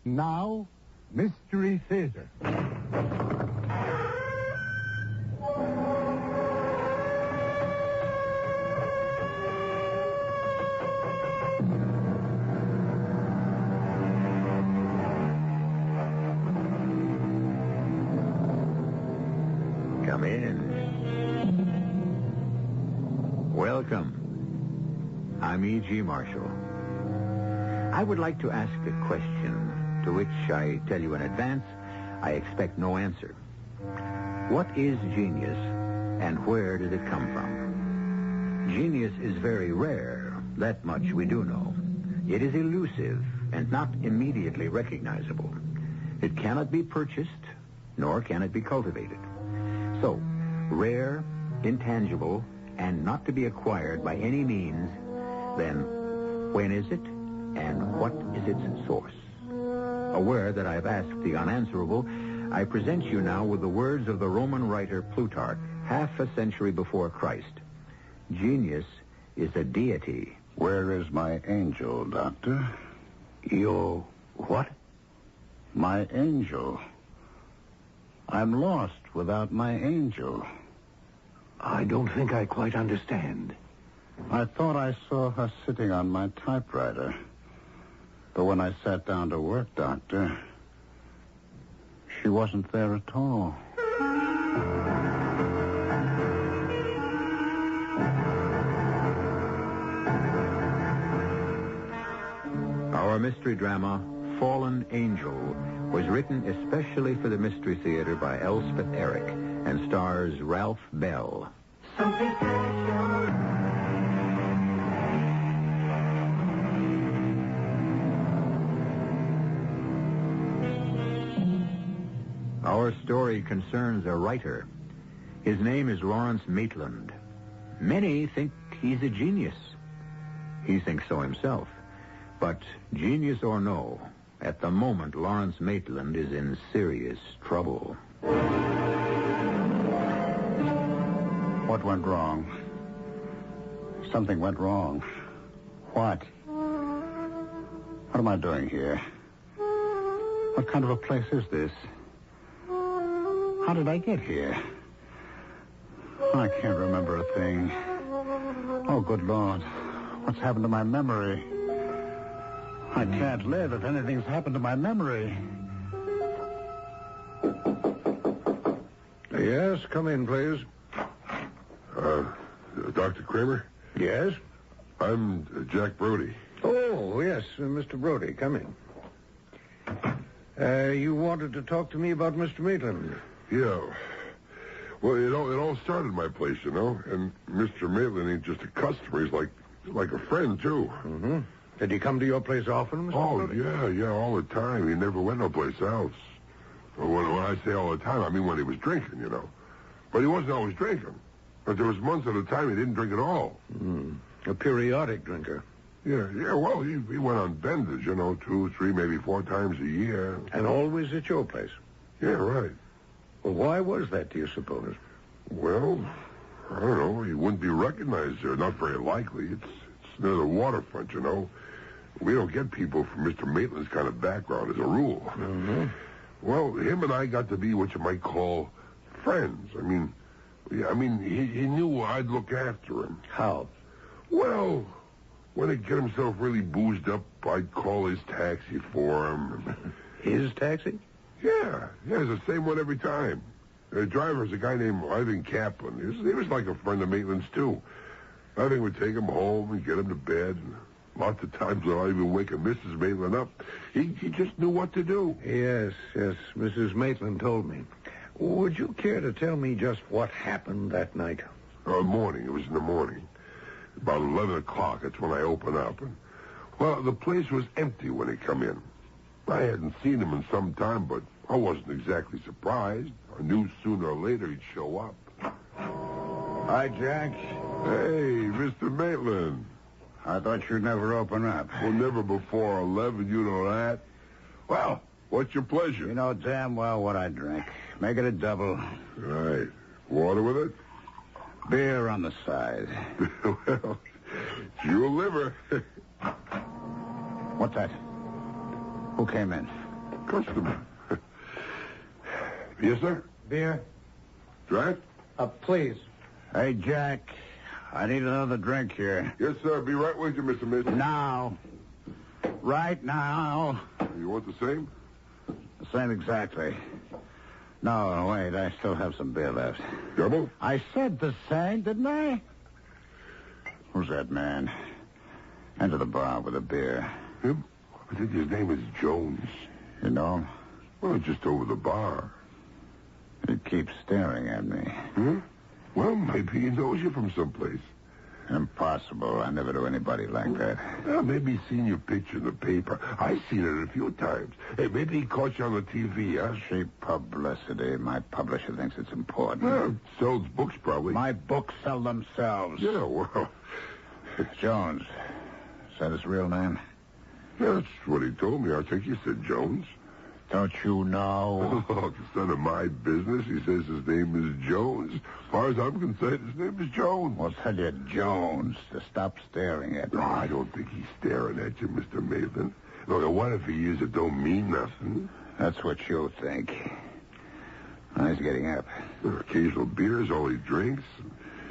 Now, Mystery Theater. Come in. Welcome. I'm E.G. Marshall. I would like to ask a question to which I tell you in advance I expect no answer. What is genius and where did it come from? Genius is very rare. That much we do know. It is elusive and not immediately recognizable. It cannot be purchased, nor can it be cultivated. So, rare, intangible, and not to be acquired by any means, then when is it and what is its source? Aware that I have asked the unanswerable, I present you now with the words of the Roman writer Plutarch, half a century before Christ. Genius is a deity. Where is my angel, Doctor? Your what? My angel. I'm lost without my angel. I don't think I quite understand. I thought I saw her sitting on my typewriter. But when I sat down to work, Doctor, she wasn't there at all. Our mystery drama, Fallen Angel, was written especially for the Mystery Theater by Elspeth Eric and stars Ralph Bell. Something special. Our story concerns a writer. His name is Lawrence Maitland. Many think he's a genius. He thinks so himself. But genius or no, at the moment, Lawrence Maitland is in serious trouble. What went wrong? Something went wrong. What? What am I doing here? What kind of a place is this? How did I get here? I can't remember a thing. Oh, good Lord. What's happened to my memory? I can't live if anything's happened to my memory. Yes, come in, please. Dr. Kramer? Yes? I'm Jack Brody. Oh, yes, Mr. Brody, come in. You wanted to talk to me about Mr. Maitland. Yeah. Well, it all started my place, you know. And Mr. Maitland ain't just a customer. He's like a friend, too. Mm-hmm. Did he come to your place often, Mr. Brody? Yeah, all the time. He never went no place else. Well, when I say all the time, I mean when he was drinking, you know. But he wasn't always drinking. But there was months at a time he didn't drink at all. A periodic drinker. Yeah, well, he went on benders, you know, 2, 3, maybe 4 times a year. And always at your place? Yeah, right. Well, why was that, do you suppose? Well, I don't know. He wouldn't be recognized there. Not very likely. It's near the waterfront, you know. We don't get people from Mr. Maitland's kind of background as a rule. Mm-hmm. Well, him and I got to be what you might call friends. I mean, he knew I'd look after him. How? Well, when he'd get himself really boozed up, I'd call his taxi for him. His taxi? Yeah, it's the same one every time. The driver's a guy named Ivan Kaplan. He was like a friend of Maitland's, too. Ivan would take him home and get him to bed. Lots of times without even waking Mrs. Maitland up. He just knew what to do. Yes, Mrs. Maitland told me. Would you care to tell me just what happened that night? Morning. It was in the morning. About 11 o'clock, that's when I opened up. And, well, the place was empty when he come in. I hadn't seen him in some time, but I wasn't exactly surprised. I knew sooner or later he'd show up. Hi, Jack. Hey, Mr. Maitland. I thought you'd never open up. Well, never before 11, you know that. Well, what's your pleasure? You know damn well what I drink. Make it a double. Right. Water with it? Beer on the side. Well, it's your liver. What's that? Who came in? customer. Yes, sir? Beer? Draft? Please. Hey, Jack. I need another drink here. Yes, sir. Be right with you, Mr. Mason. Now. Right now. You want the same? The same exactly. No, wait. I still have some beer left. Double? I said the same, didn't I? Who's that man? Enter the bar with a beer. Him? I think his name is Jones. You know him? Well, just over the bar. He keeps staring at me. Huh? Well, maybe he knows you from someplace. Impossible. I never knew anybody like that. Well, maybe he's seen your picture in the paper. I've seen it a few times. Hey, maybe he caught you on the TV, huh? Cheap publicity. My publisher thinks it's important. Well, sells books, probably. My books sell themselves. Yeah, well... Jones. Is that his real name? That's what he told me. I think he said Jones. Don't you know? Oh, it's none of my business. He says his name is Jones. As far as I'm concerned, his name is Jones. Well, tell you, Jones, to stop staring at me. No, I don't think he's staring at you, Mr. Maitland. Look, what if he is? It don't mean nothing. That's what you think. Now he's getting up. Occasional beers, all he drinks.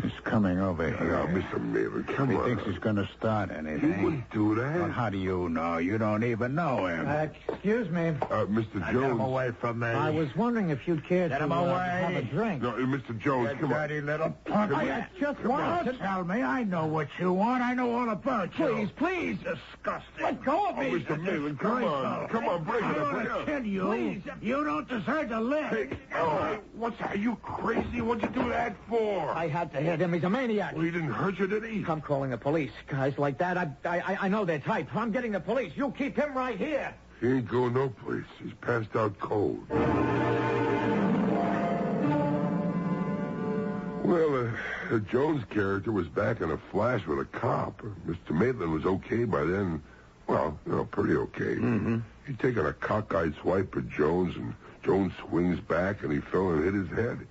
He's coming over here. Oh, Mr. Maitland, come He on. thinks he's going to start He anything. wouldn't do that. Well, how do you know? You don't even know him. Excuse me. Mr. Get him Jones. away from me. I was wondering if you'd care Get to him have away. a drink. No, Mr. Jones, You come on. dirty little punk. I just Come on, wanted- tell me. I know what you want. I know all about you. Please. Disgusting. Let go of Oh, me. Mr. Maitland, come on. Come on, break it I'm up. going Break it to up. kill you. Please. You don't deserve to live. Hey, oh, what's that? Are you crazy? What'd you do that for? I had to hit him. He's a maniac. Well, he didn't hurt you, did he? I'm calling the police. Guys like that, I know their type. I'm getting the police. You keep him right here. He ain't going no place. He's passed out cold. Well, the Jones character was back in a flash with a cop. Mr. Maitland was okay by then. Well, pretty okay. Mm-hmm. He'd taken a cockeyed swipe at Jones, and Jones swings back, and he fell and hit his head.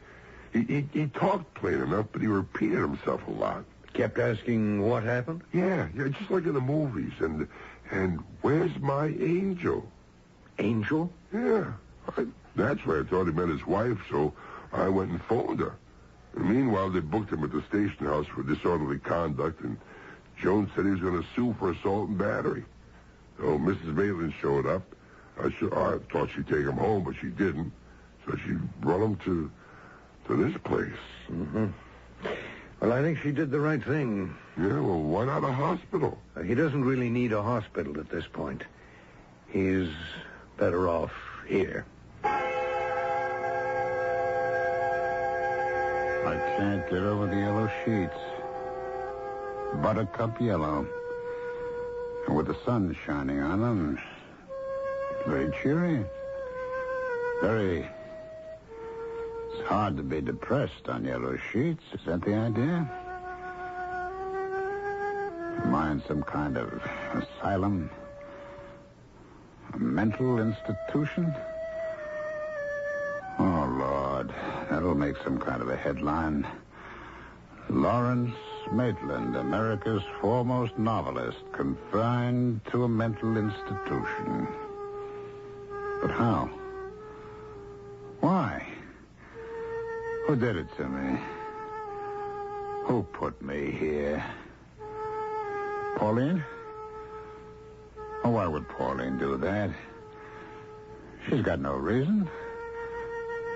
He talked plain enough, but he repeated himself a lot. Kept asking what happened? Yeah, just like in the movies. And where's my angel? Angel? Yeah. Naturally, I thought he meant his wife, so I went and phoned her. And meanwhile, they booked him at the station house for disorderly conduct, and Jones said he was going to sue for assault and battery. So Mrs. Maitland showed up. I thought she'd take him home, but she didn't. So she brought him to this place. Mm-hmm. Well, I think she did the right thing. Yeah, well, why not a hospital? He doesn't really need a hospital at this point. He's better off here. I can't get over the yellow sheets. Buttercup yellow. And with the sun shining on them, very cheery. Very... It's hard to be depressed on yellow sheets. Is that the idea? Am I in some kind of asylum? A mental institution? Oh, Lord. That'll make some kind of a headline. Lawrence Maitland, America's foremost novelist, confined to a mental institution. But how? Why? Who did it to me? Who put me here? Pauline? Oh, why would Pauline do that? She's got no reason.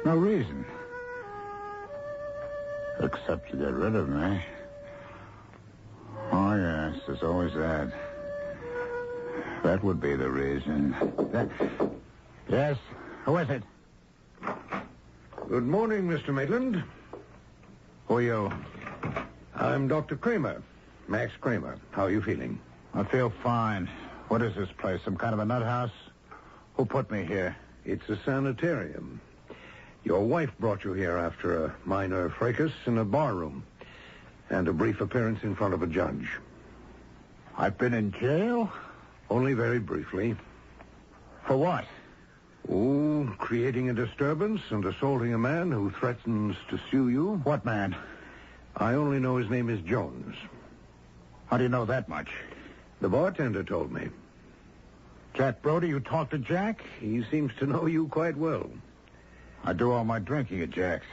No reason. Except to get rid of me. Oh, yes, there's always that. That would be the reason. Yes? Who is it? Good morning, Mr. Maitland. Who are you? I'm Dr. Kramer. Max Kramer. How are you feeling? I feel fine. What is this place? Some kind of a nut house? Who put me here? It's a sanitarium. Your wife brought you here after a minor fracas in a barroom and a brief appearance in front of a judge. I've been in jail? Only very briefly. For what? Oh, creating a disturbance and assaulting a man who threatens to sue you. What man? I only know his name is Jones. How do you know that much? The bartender told me. Jack Brody, you talk to Jack? He seems to know you quite well. I do all my drinking at Jack's.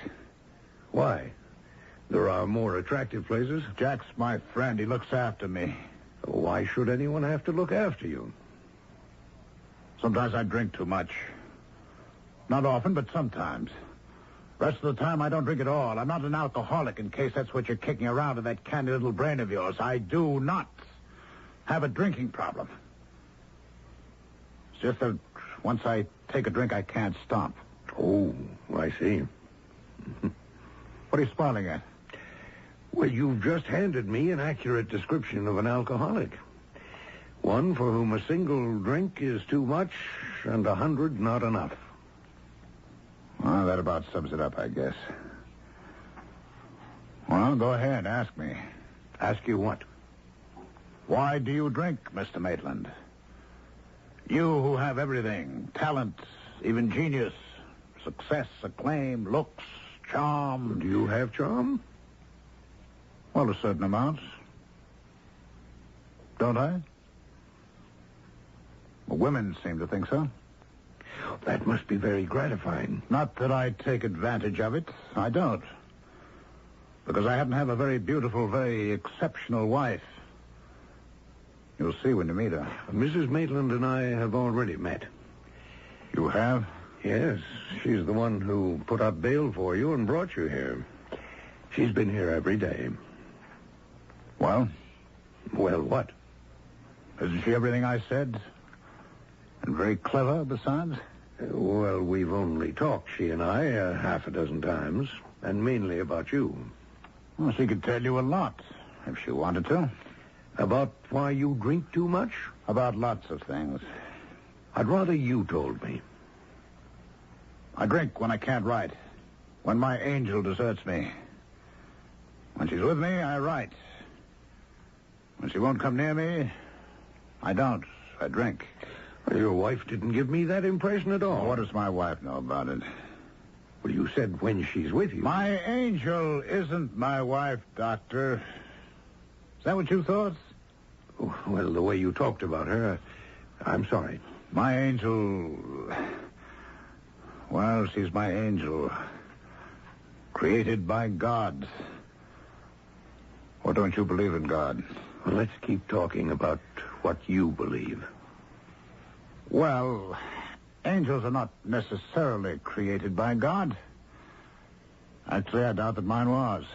Why? There are more attractive places. Jack's my friend. He looks after me. Why should anyone have to look after you? Sometimes I drink too much. Not often, but sometimes. Rest of the time, I don't drink at all. I'm not an alcoholic, in case that's what you're kicking around in that candy little brain of yours. I do not have a drinking problem. It's just that once I take a drink, I can't stop. Oh, I see. What are you smiling at? Well, you've just handed me an accurate description of an alcoholic. One for whom a single drink is too much and 100 not enough. Well, that about sums it up, I guess. Well, go ahead. Ask me. Ask you what? Why do you drink, Mr. Maitland? You who have everything. Talent, even genius, success, acclaim, looks, charm. Do you have charm? Well, a certain amount. Don't I? Well, women seem to think so. That must be very gratifying. Not that I take advantage of it. I don't. Because I happen to have a very beautiful, very exceptional wife. You'll see when you meet her. Mrs. Maitland and I have already met. You have? Yes, she's the one who put up bail for you and brought you here. She's been here every day. Well? Well, what? Isn't she everything I said? And very clever, besides? Well, we've only talked, she and I, half a dozen times, and mainly about you. Well, she could tell you a lot, if she wanted to. About why you drink too much? About lots of things. I'd rather you told me. I drink when I can't write. When my angel deserts me. When she's with me, I write. When she won't come near me, I don't. I drink. Your wife didn't give me that impression at all. Well, what does my wife know about it? Well, you said when she's with you. My angel isn't my wife, Doctor. Is that what you thought? Well, the way you talked about her, I'm sorry. My angel... Well, she's my angel. Created by God. Or don't you believe in God? Well, let's keep talking about what you believe. Well, angels are not necessarily created by God. Actually, I doubt that mine was.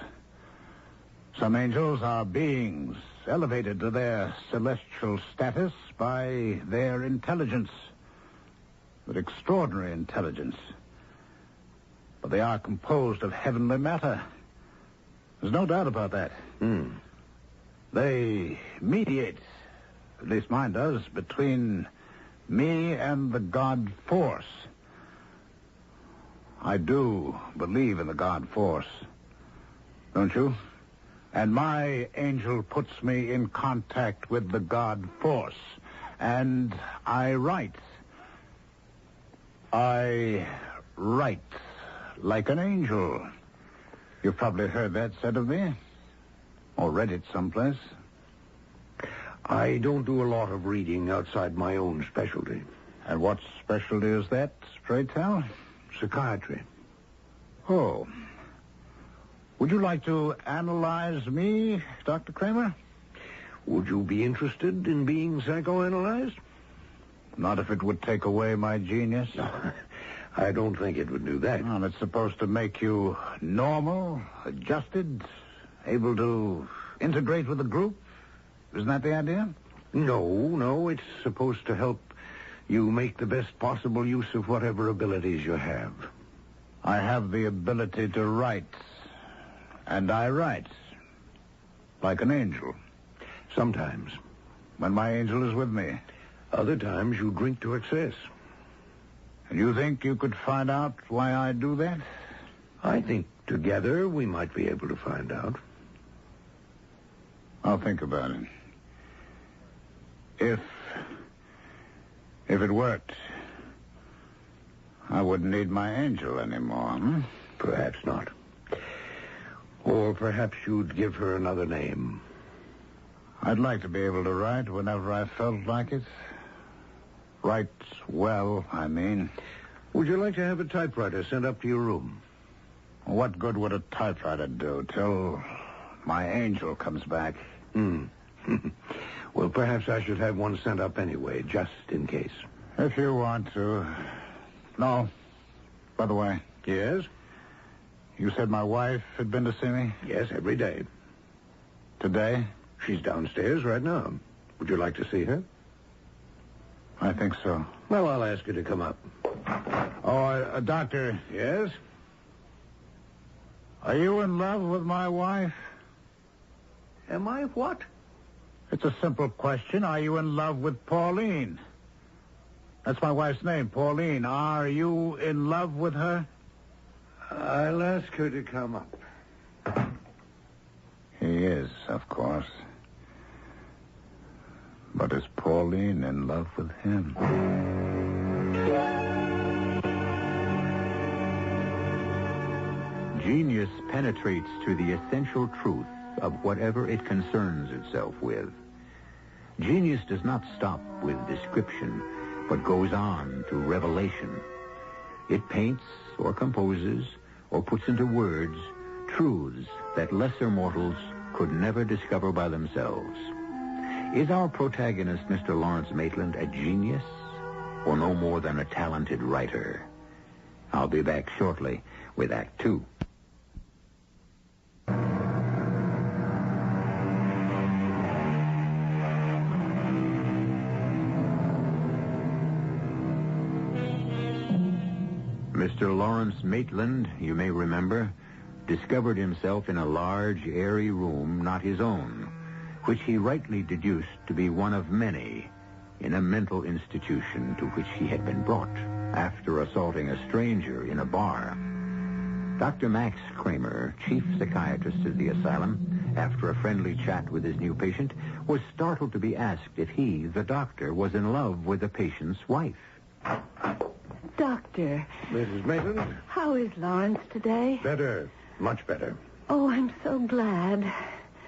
Some angels are beings elevated to their celestial status by their intelligence. With extraordinary intelligence. But they are composed of heavenly matter. There's no doubt about that. They mediate, at least mine does, between me and the God force. I do believe in the God force. Don't you? And my angel puts me in contact with the God force. And I write. I write like an angel. You've probably heard that said of me. Or read it someplace. I don't do a lot of reading outside my own specialty. And what specialty is that, pray tell? Psychiatry. Oh. Would you like to analyze me, Dr. Kramer? Would you be interested in being psychoanalyzed? Not if it would take away my genius. I don't think it would do that. Well, it's supposed to make you normal, adjusted, able to integrate with the group. Isn't that the idea? No. It's supposed to help you make the best possible use of whatever abilities you have. I have the ability to write. And I write. Like an angel. Sometimes. When my angel is with me. Other times you drink to excess. And you think you could find out why I do that? I think together we might be able to find out. I'll think about it. If it worked, I wouldn't need my angel anymore. Perhaps not. Or perhaps you'd give her another name. I'd like to be able to write whenever I felt like it. Writes well, I mean. Would you like to have a typewriter sent up to your room? What good would a typewriter do till my angel comes back? Well, perhaps I should have one sent up anyway, just in case. If you want to. No. By the way, Yes? you said my wife had been to see me? Yes, every day. Today? She's downstairs right now. Would you like to see her? I think so. Well, I'll ask her to come up. Oh, doctor, Yes? are you in love with my wife? Am I what? It's a simple question. Are you in love with Pauline? That's my wife's name, Pauline. Are you in love with her? I'll ask her to come up. He is, of course. But is Pauline in love with him? Genius penetrates to the essential truth of whatever it concerns itself with. Genius does not stop with description, but goes on to revelation. It paints or composes or puts into words truths that lesser mortals could never discover by themselves. Is our protagonist, Mr. Lawrence Maitland, a genius or no more than a talented writer? I'll be back shortly with Act Two. Mr. Lawrence Maitland, you may remember, discovered himself in a large, airy room not his own, which he rightly deduced to be one of many in a mental institution to which he had been brought after assaulting a stranger in a bar. Dr. Max Kramer, chief psychiatrist of the asylum, after a friendly chat with his new patient, was startled to be asked if he, the doctor, was in love with the patient's wife. Doctor, Mrs. Maitland? how is Lawrence today? Better. Much better. Oh, I'm so glad.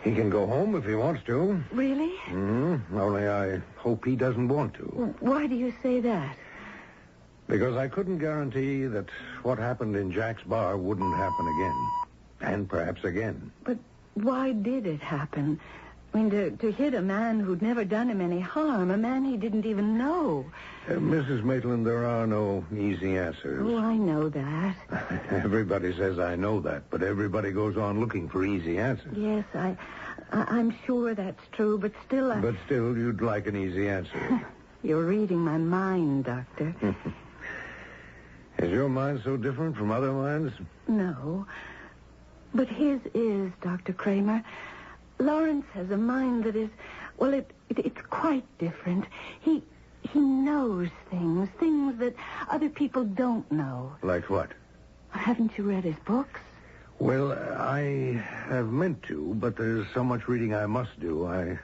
He can go home if he wants to. Really? Only I hope he doesn't want to. Why do you say that? Because I couldn't guarantee that what happened in Jack's bar wouldn't happen again. And perhaps again. But why did it happen? I mean, to hit a man who'd never done him any harm, a man he didn't even know. Mrs. Maitland, there are no easy answers. Oh, I know that. Everybody says I know that, but everybody goes on looking for easy answers. Yes, I'm sure that's true, but still But still, you'd like an easy answer. You're reading my mind, Doctor. Is your mind so different from other minds? No. But his is, Dr. Kramer. Lawrence has a mind that is, well, it's quite different. He knows things that other people don't know. Like what? Haven't you read his books? Well, I have meant to, but there's so much reading I must do. I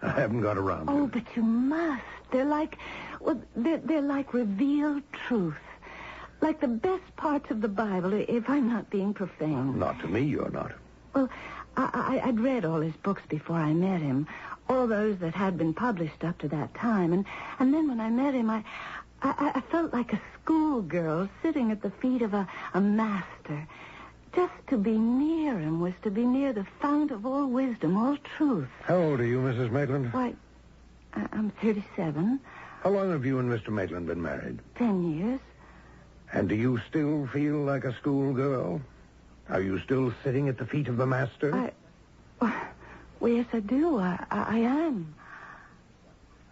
haven't got around to Oh, it. but you must. They're like revealed truth. Like the best parts of the Bible, if I'm not being profane. Not to me, you're not. Well, I'd read all his books before I met him. All those that had been published up to that time. And then when I met him, I felt like a schoolgirl sitting at the feet of a master. Just to be near him was to be near the fount of all wisdom, all truth. How old are you, Mrs. Maitland? Why, I'm 37. How long have you and Mr. Maitland been married? 10 years. And do you still feel like a schoolgirl? Are you still sitting at the feet of the master? Well, yes, I do. I am.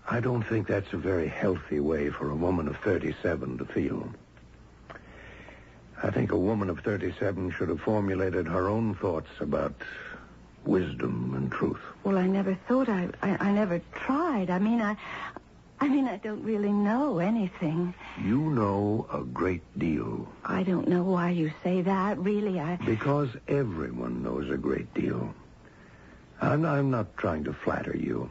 I don't think that's a very healthy way for a woman of 37 to feel. I think a woman of 37 should have formulated her own thoughts about wisdom and truth. Well, I never thought I never tried. I mean, I don't really know anything. You know a great deal. I don't know why you say that. Really, Because everyone knows a great deal. I'm not trying to flatter you.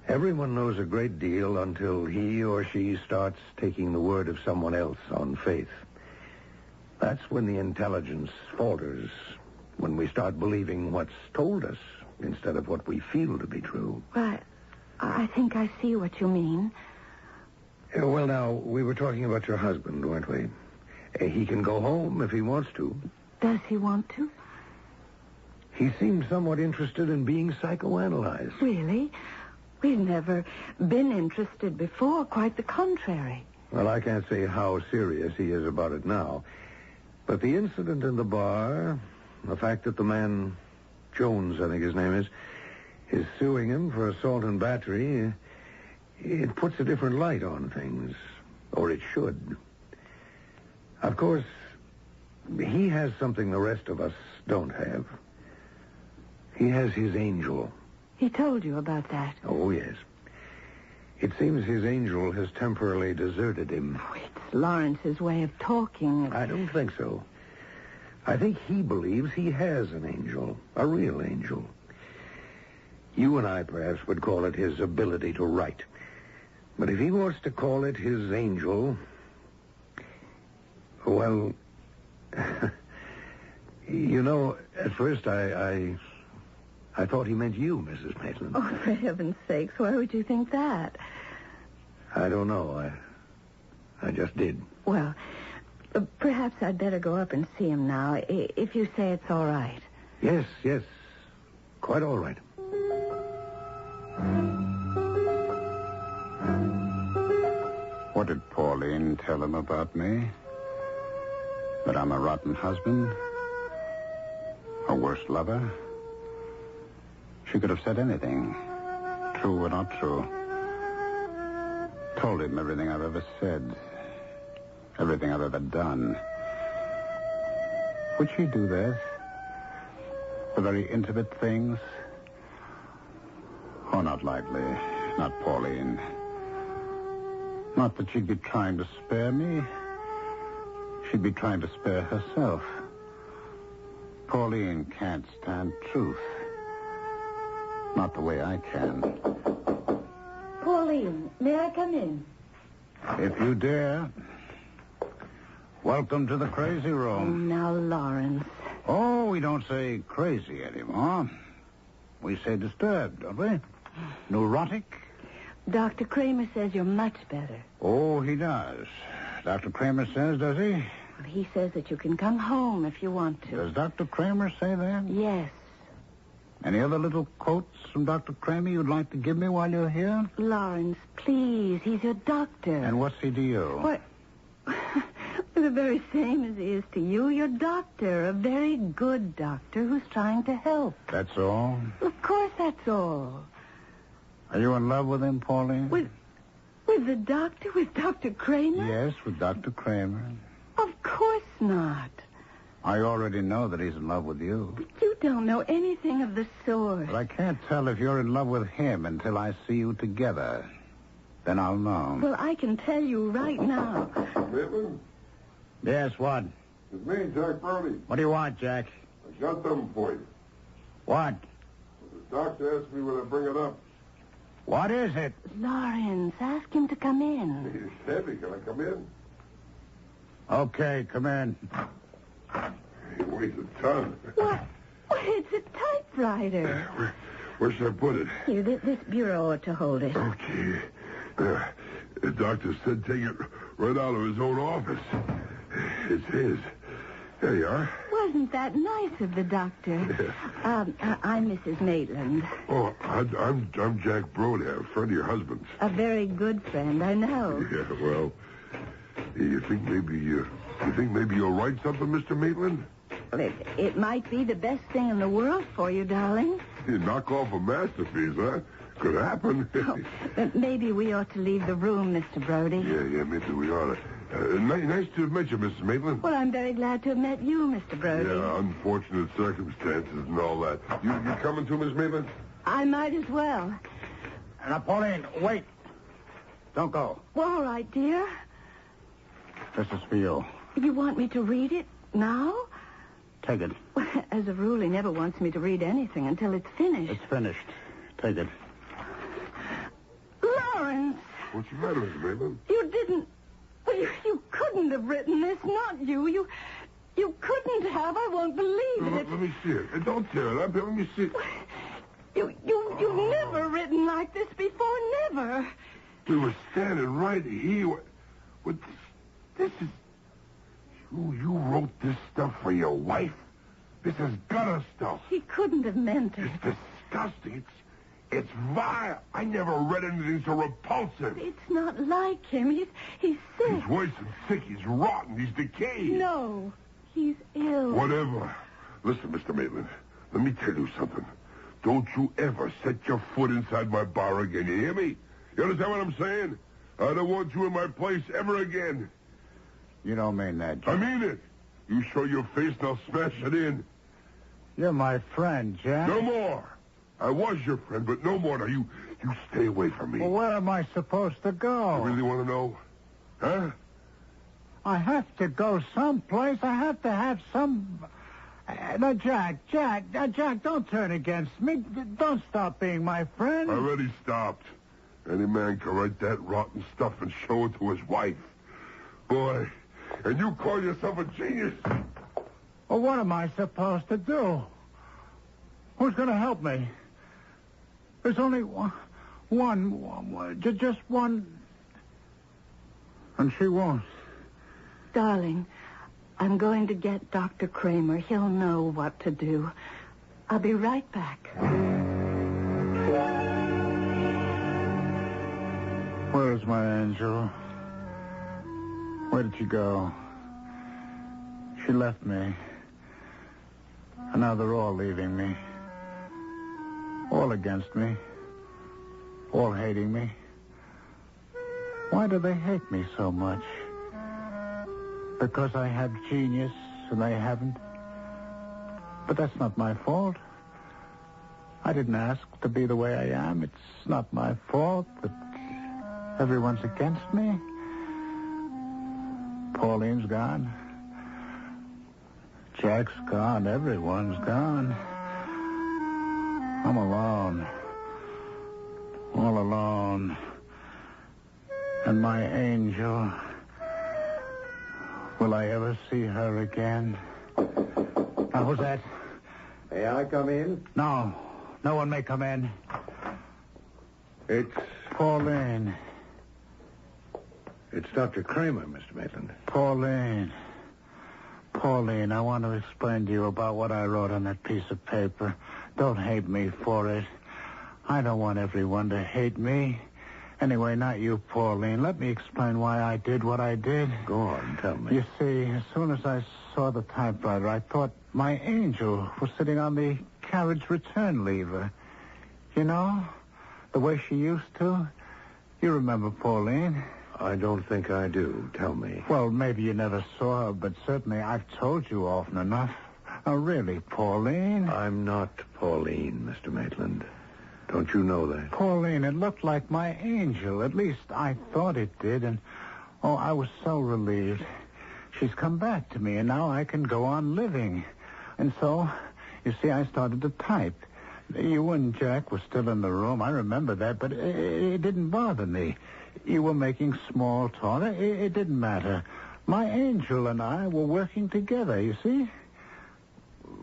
Everyone knows a great deal until he or she starts taking the word of someone else on faith. That's when the intelligence falters, when we start believing what's told us instead of what we feel to be true. Well, I think I see what you mean. Well, now, we were talking about your husband, weren't we? He can go home if he wants to. Does he want to? He seemed somewhat interested in being psychoanalyzed. Really? We've never been interested before. Quite the contrary. Well, I can't say how serious he is about it now. But the incident in the bar, the fact that the man, Jones, I think his name is suing him for assault and battery, it puts a different light on things. Or it should. Of course, he has something the rest of us don't have. He has his angel. He told you about that? Oh, yes. It seems his angel has temporarily deserted him. Oh, it's Lawrence's way of talking. I don't think so. I think he believes he has an angel, a real angel. You and I perhaps would call it his ability to write. But if he wants to call it his angel, well, you know, at first I thought he meant you, Mrs. Maitland. Oh, for heaven's sakes, why would you think that? I don't know. I just did. Well, perhaps I'd better go up and see him now, if you say it's all right. Yes. Quite all right. What did Pauline tell him about me? That I'm a rotten husband? A worse lover? She could have said anything, true or not true. Told him everything I've ever said, everything I've ever done. Would she do that? The very intimate things? Oh, not likely. Not Pauline. Not that she'd be trying to spare me. She'd be trying to spare herself. Pauline can't stand truth. Not the way I can. Pauline, may I come in? If you dare. Welcome to the crazy Oh, room. now, Lawrence. Oh, we don't say crazy anymore. We say disturbed, don't we? Neurotic? Dr. Kramer says you're much better. Oh, he does. Dr. Kramer says, does he? Well, he says that you can come home if you want to. Does Dr. Kramer say that? Yes. Any other little quotes from Dr. Kramer you'd like to give me while you're here? Lawrence, please. He's your doctor. And what's he to you? What? The very same as he is to you. Your doctor. A very good doctor who's trying to help. That's all? Of course that's all. Are you in love with him, Pauline? With the doctor? With Dr. Kramer? Yes, with Dr. Kramer. Of course not. I already know that he's in love with you. But you don't know anything of the sort. But I can't tell if you're in love with him until I see you together. Then I'll know. Well, I can tell you right now. Maitland? Yes, what? It's me, Jack Brody. What do you want, Jack? I got them for you. What? The doctor asked me when I bring it up. What is it? Lawrence, ask him to come in. He's heavy. Can I come in? Okay, come in. He weighs a ton. What? It's a typewriter. Where should I put it? Here, this bureau ought to hold it. Okay. The doctor said take it right out of his own office. It's his. There you are. Wasn't that nice of the doctor? I'm Mrs. Maitland. Oh, I'm Jack Brody, a friend of your husband's. A very good friend, I know. Yeah, well, you think maybe you'll write something, Mr. Maitland? Well, it might be the best thing in the world for you, darling. You knock off a masterpiece, huh? Could happen. But maybe we ought to leave the room, Mr. Brody. Yeah, maybe we ought to. Nice to have met you, Mrs. Maitland. Well, I'm very glad to have met you, Mr. Brody. Yeah, unfortunate circumstances and all that. You coming too, Miss Maitland? I might as well. Now, Pauline, wait. Don't go. Well, all right, dear. This is for you. You want me to read it now? Take it. Well, as a rule, he never wants me to read anything until it's finished. It's finished. Take it. Lawrence! What's the matter, Miss Maitland? You didn't... Well, you couldn't have written this, not you. You couldn't have. I won't believe it. Let me see it. Don't tear it up. Let me see it. You've never written like this before, never. We were standing right here. With this is... You wrote this stuff for your wife? This is gutter stuff. He couldn't have meant it. It's disgusting. It's vile. I never read anything so repulsive. It's not like him. He's sick. He's worse than sick. He's rotten. He's decayed. No, he's ill. Whatever. Listen, Mr. Maitland, let me tell you something. Don't you ever set your foot inside my bar again. You hear me? You understand what I'm saying? I don't want you in my place ever again. You don't mean that, Jack. I mean it. You show your face and I'll smash it in. You're my friend, Jack. No more. I was your friend, but no more. Now, you stay away from me. Well, where am I supposed to go? You really want to know? Huh? I have to go someplace. I have to have some... No, Jack, don't turn against me. Don't stop being my friend. I already stopped. Any man can write that rotten stuff and show it to his wife. Boy, and you call yourself a genius? Well, what am I supposed to do? Who's going to help me? There's only just one. And she won't. Darling, I'm going to get Dr. Kramer. He'll know what to do. I'll be right back. Where's my angel? Where did she go? She left me. And now they're all leaving me. All against me. All hating me. Why do they hate me so much? Because I have genius and they haven't? But that's not my fault. I didn't ask to be the way I am. It's not my fault that everyone's against me. Pauline's gone. Jack's gone. Everyone's gone. I'm alone. All alone. And my angel... Will I ever see her again? Now, who's that? May I come in? No. No one may come in. It's Pauline. It's Dr. Kramer, Mr. Maitland. Pauline, I want to explain to you about what I wrote on that piece of paper. Don't hate me for it. I don't want everyone to hate me. Anyway, not you, Pauline. Let me explain why I did what I did. Go on, tell me. You see, as soon as I saw the typewriter, I thought my angel was sitting on the carriage return lever. You know, the way she used to. You remember Pauline? I don't think I do. Tell me. Well, maybe you never saw her, but certainly I've told you often enough. Oh, really, Pauline? I'm not Pauline, Mr. Maitland. Don't you know that? Pauline, it looked like my angel. At least I thought it did, and, oh, I was so relieved. She's come back to me, and now I can go on living. And so, you see, I started to type. You and Jack were still in the room. I remember that, but it didn't bother me. You were making small talk. It didn't matter. My angel and I were working together, you see?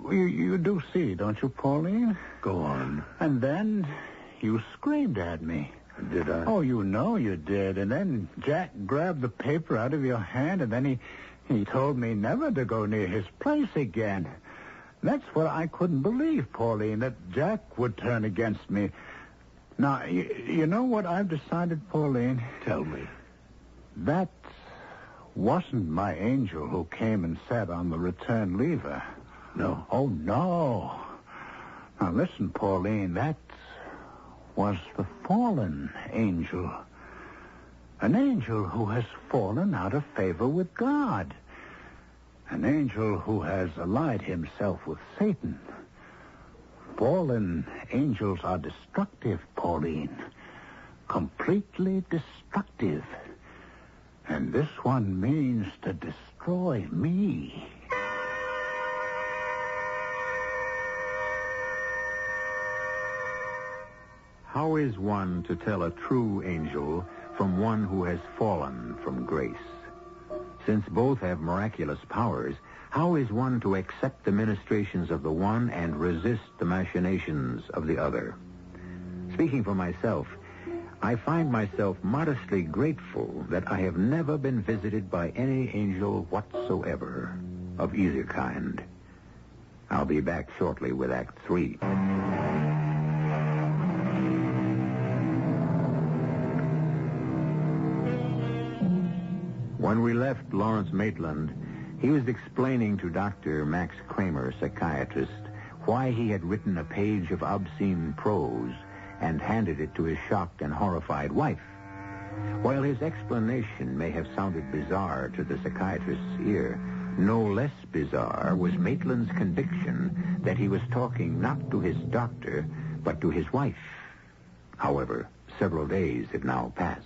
You do see, don't you, Pauline? Go on. And then you screamed at me. Did I? Oh, you know you did. And then Jack grabbed the paper out of your hand, and then he told me never to go near his place again. That's what I couldn't believe, Pauline, that Jack would turn against me. Now, you know what I've decided, Pauline? Tell me. That wasn't my angel who came and sat on the return lever. No. Oh, no. Now, listen, Pauline, that was the fallen angel. An angel who has fallen out of favor with God. An angel who has allied himself with Satan. Fallen angels are destructive, Pauline. Completely destructive. And this one means to destroy me. How is one to tell a true angel from one who has fallen from grace? Since both have miraculous powers, how is one to accept the ministrations of the one and resist the machinations of the other? Speaking for myself, I find myself modestly grateful that I have never been visited by any angel whatsoever of either kind. I'll be back shortly with Act 3. When we left Lawrence Maitland, he was explaining to Dr. Max Kramer, psychiatrist, why he had written a page of obscene prose and handed it to his shocked and horrified wife. While his explanation may have sounded bizarre to the psychiatrist's ear, no less bizarre was Maitland's conviction that he was talking not to his doctor, but to his wife. However, several days have now passed.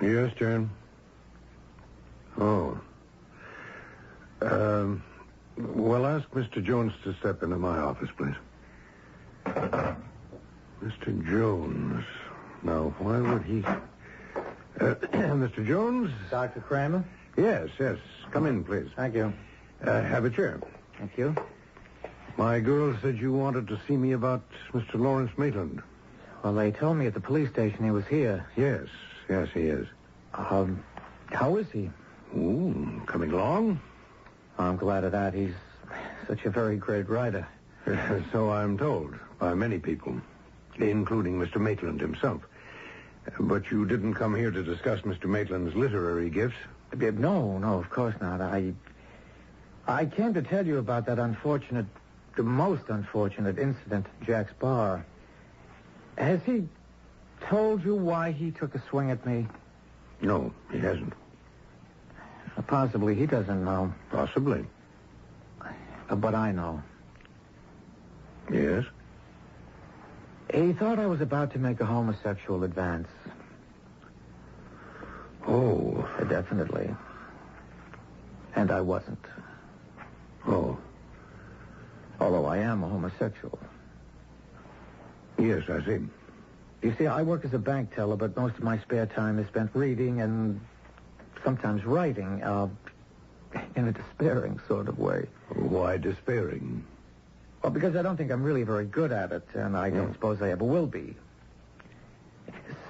Yes, Jan? Oh. Well, ask Mr. Jones to step into my office, please. Mr. Jones. Now, why would he... Mr. Jones? Dr. Kramer? Yes. Come in, please. Thank you. Have a chair. Thank you. My girl said you wanted to see me about Mr. Lawrence Maitland. Well, they told me at the police station he was here. Yes, he is. How is he? Ooh, coming along? I'm glad of that. He's such a very great writer. So I'm told by many people, including Mr. Maitland himself. But you didn't come here to discuss Mr. Maitland's literary gifts? No, of course not. I came to tell you about that the most unfortunate incident at Jack's bar. Has he told you why he took a swing at me? No, he hasn't. Possibly he doesn't know. Possibly. But I know. Yes? He thought I was about to make a homosexual advance. Oh. Definitely. And I wasn't. Oh. Although I am a homosexual. Yes, I see. You see, I work as a bank teller, but most of my spare time is spent reading and sometimes writing, in a despairing sort of way. Why despairing? Well, because I don't think I'm really very good at it, and I don't suppose I ever will be.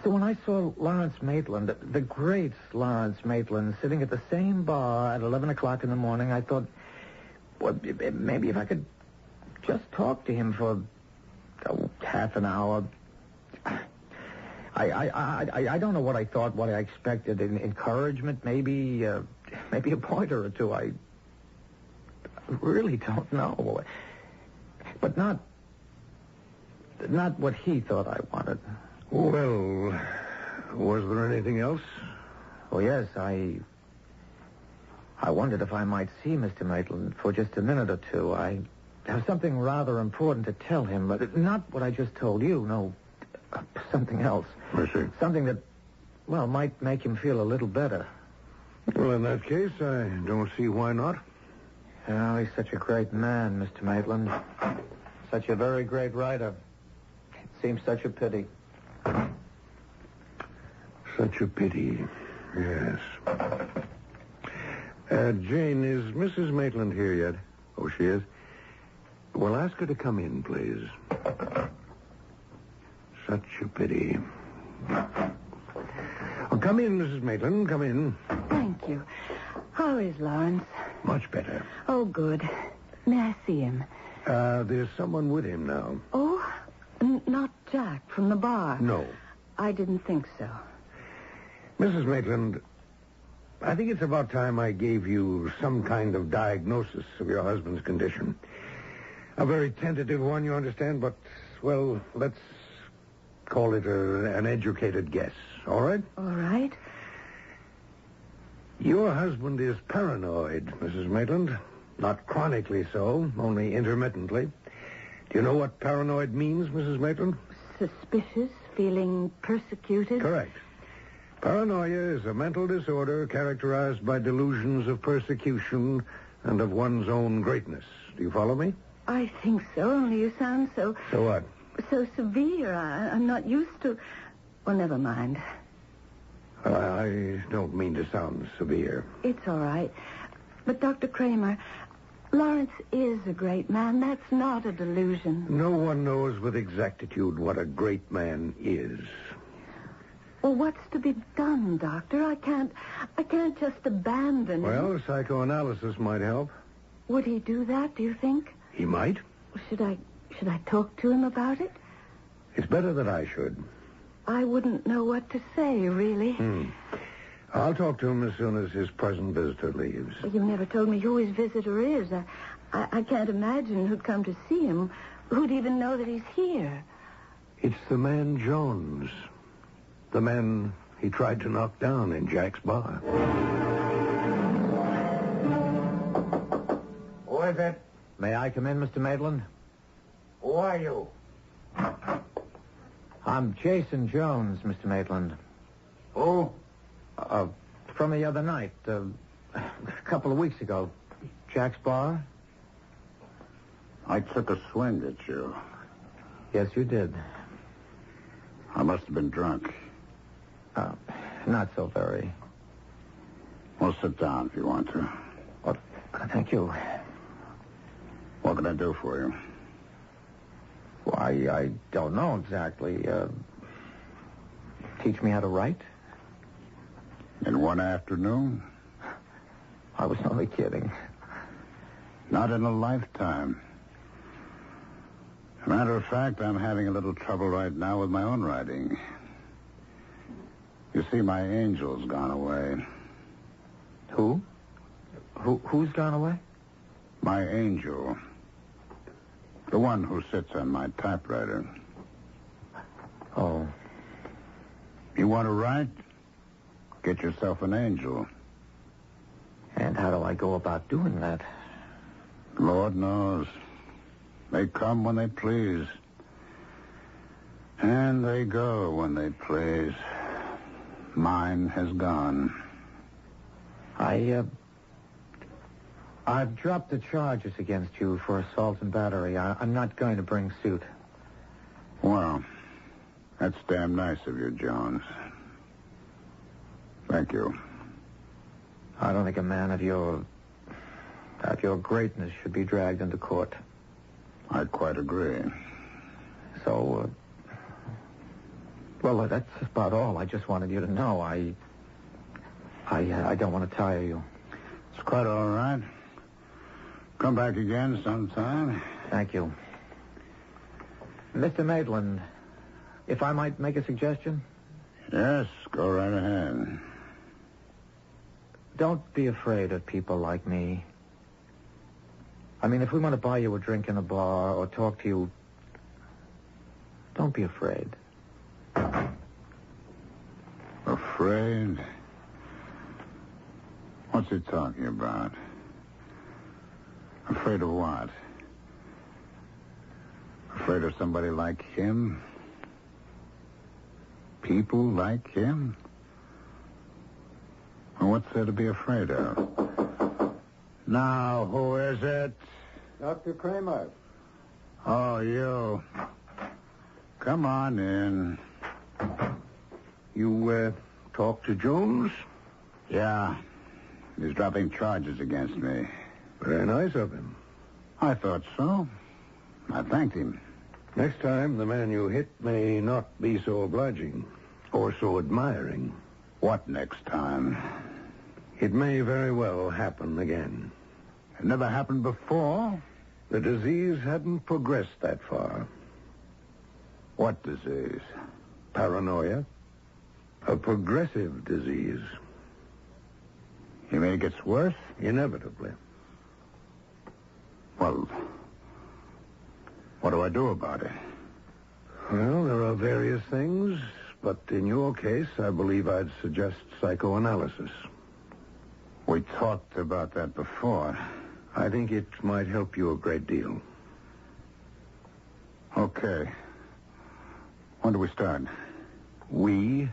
So when I saw Lawrence Maitland, the great Lawrence Maitland, sitting at the same bar at 11 o'clock in the morning, I thought, well, maybe if I could just talk to him for half an hour. I don't know what I thought, what I expected. Encouragement, maybe a pointer or two. I really don't know. But not what he thought I wanted. Well, was there anything else? Oh, yes, I wondered if I might see Mr. Maitland for just a minute or two. I have something rather important to tell him, but not what I just told you, no, something else. I see. Something that, well, might make him feel a little better. Well, in that case, I don't see why not. Oh, he's such a great man, Mr. Maitland. Such a very great writer. It seems such a pity. Such a pity, yes. Jane, is Mrs. Maitland here yet? Oh, she is? Well, ask her to come in, please. Such a pity. Oh, come in, Mrs. Maitland. Come in. Thank you. How is Lawrence? Much better. Oh, good. May I see him? There's someone with him now. Oh, not Jack from the bar. No. I didn't think so. Mrs. Maitland, I think it's about time I gave you some kind of diagnosis of your husband's condition. A very tentative one, you understand, but, well, let's call it an educated guess, all right? All right. Your husband is paranoid, Mrs. Maitland. Not chronically so, only intermittently. Do you know what paranoid means, Mrs. Maitland? Suspicious, feeling persecuted. Correct. Paranoia is a mental disorder characterized by delusions of persecution and of one's own greatness. Do you follow me? I think so, only you sound so... So what? So severe. I'm not used to... Well, never mind. I don't mean to sound severe. It's all right. But, Dr. Kramer, Lawrence is a great man. That's not a delusion. No one knows with exactitude what a great man is. Well, what's to be done, Doctor? I can't just abandon him. Well, psychoanalysis might help. Would he do that, do you think? He might. Should I talk to him about it? It's better that I should. I wouldn't know what to say, really. I'll talk to him as soon as his present visitor leaves. You never told me who his visitor is. I can't imagine who'd come to see him, who'd even know that he's here. It's the man Jones. The man he tried to knock down in Jack's bar. Who is it? May I come in, Mr. Maitland? Who are you? I'm Jason Jones, Mr. Maitland. Who? From the other night, a couple of weeks ago. Jack's bar? I took a swing at you. Yes, you did. I must have been drunk. Not so very. Well, sit down if you want to. Oh, thank you. What can I do for you? Well, I don't know exactly. Teach me how to write? In one afternoon? I was only kidding. Not in a lifetime. Matter of fact, I'm having a little trouble right now with my own writing. You see, my angel's gone away. Who? Who's gone away? My angel. The one who sits on my typewriter. Oh. You want to write? Get yourself an angel. And how do I go about doing that? Lord knows. They come when they please. And they go when they please. Mine has gone. I've dropped the charges against you for assault and battery. I'm not going to bring suit. Well, that's damn nice of you, Jones. Thank you. I don't think a man of your greatness should be dragged into court. I quite agree. So, well, that's about all. I just wanted you to know. I don't want to tire you. It's quite all right. Come back again sometime. Thank you. Mr. Maitland, if I might make a suggestion? Yes, go right ahead. Don't be afraid of people like me. I mean, if we want to buy you a drink in a bar or talk to you, don't be afraid. Afraid? What's he talking about? Afraid of what? Afraid of somebody like him? People like him? Well, what's there to be afraid of? Now, who is it? Dr. Kramer. Oh, you. Come on in. You, talk to Jones? Yeah. He's dropping charges against me. Very nice of him. I thought so. I thanked him. Next time, the man you hit may not be so obliging or so admiring. What next time? It may very well happen again. It never happened before. The disease hadn't progressed that far. What disease? Paranoia. A progressive disease. You mean it gets worse? Inevitably. Well, what do I do about it? Well, there are various things, but in your case, I believe I'd suggest psychoanalysis. We talked about that before. I think it might help you a great deal. Okay. When do we start? We?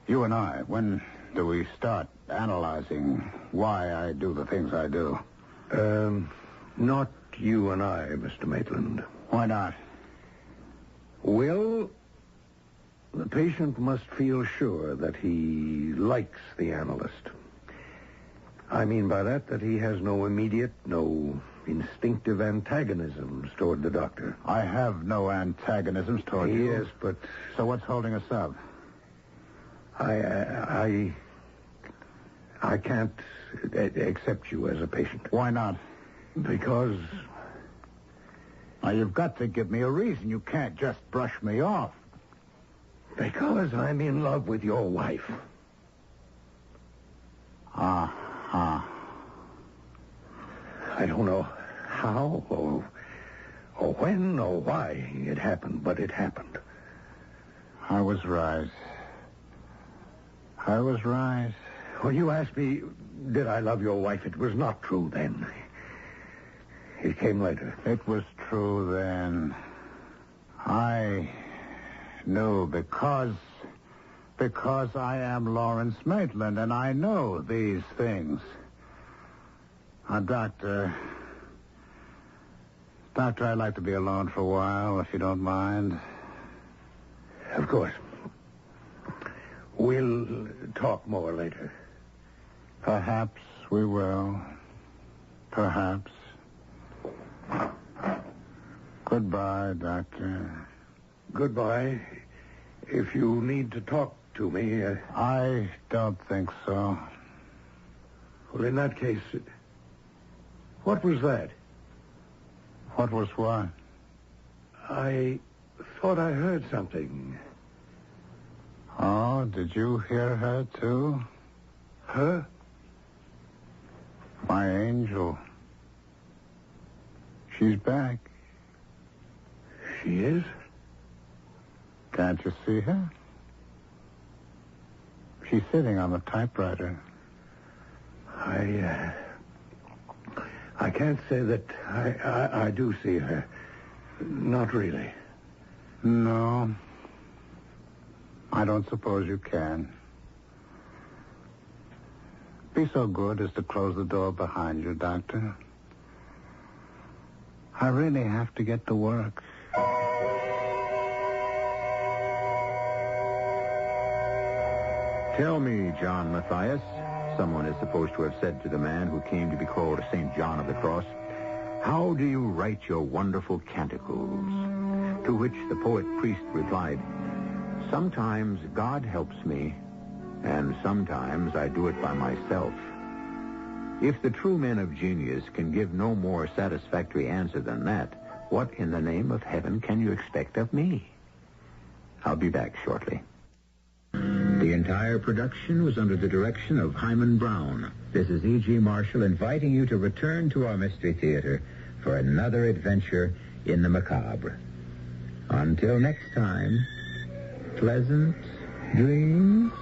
You and I. When do we start analyzing why I do the things I do? Not you and I, Mr. Maitland. Why not? Well, the patient must feel sure that he likes the analyst. I mean by that he has no immediate, no instinctive antagonisms toward the doctor. I have no antagonisms toward you. Yes, but So what's holding us up? I can't accept you as a patient. Why not? Because Now, you've got to give me a reason. You can't just brush me off. I'm in love with your wife. Uh-huh. I don't know how or when or why it happened, but it happened. I was right. When you asked me, did I love your wife, it was not true then. It came later. It was true then. I knew because I am Lawrence Maitland, and I know these things. Doctor, I'd like to be alone for a while, if you don't mind. Of course. We'll talk more later. Perhaps we will. Perhaps. Goodbye, Doctor. Goodbye. If you need to talk to me... I don't think so. Well, in that case... What was that? What was what? I thought I heard something. Oh, did you hear her, too? Her? My angel. She's back. She is? Can't you see her? She's sitting on the typewriter. I can't say that I do see her. Not really. No. I don't suppose you can. Be so good as to close the door behind you, Doctor. I really have to get to work. Tell me, John Matthias, someone is supposed to have said to the man who came to be called St. John of the Cross, how do you write your wonderful canticles? To which the poet-priest replied, sometimes God helps me, and sometimes I do it by myself. If the true men of genius can give no more satisfactory answer than that, what in the name of heaven can you expect of me? I'll be back shortly. The entire production was under the direction of Hyman Brown. This is E.G. Marshall inviting you to return to our Mystery Theater for another adventure in the macabre. Until next time, pleasant dreams.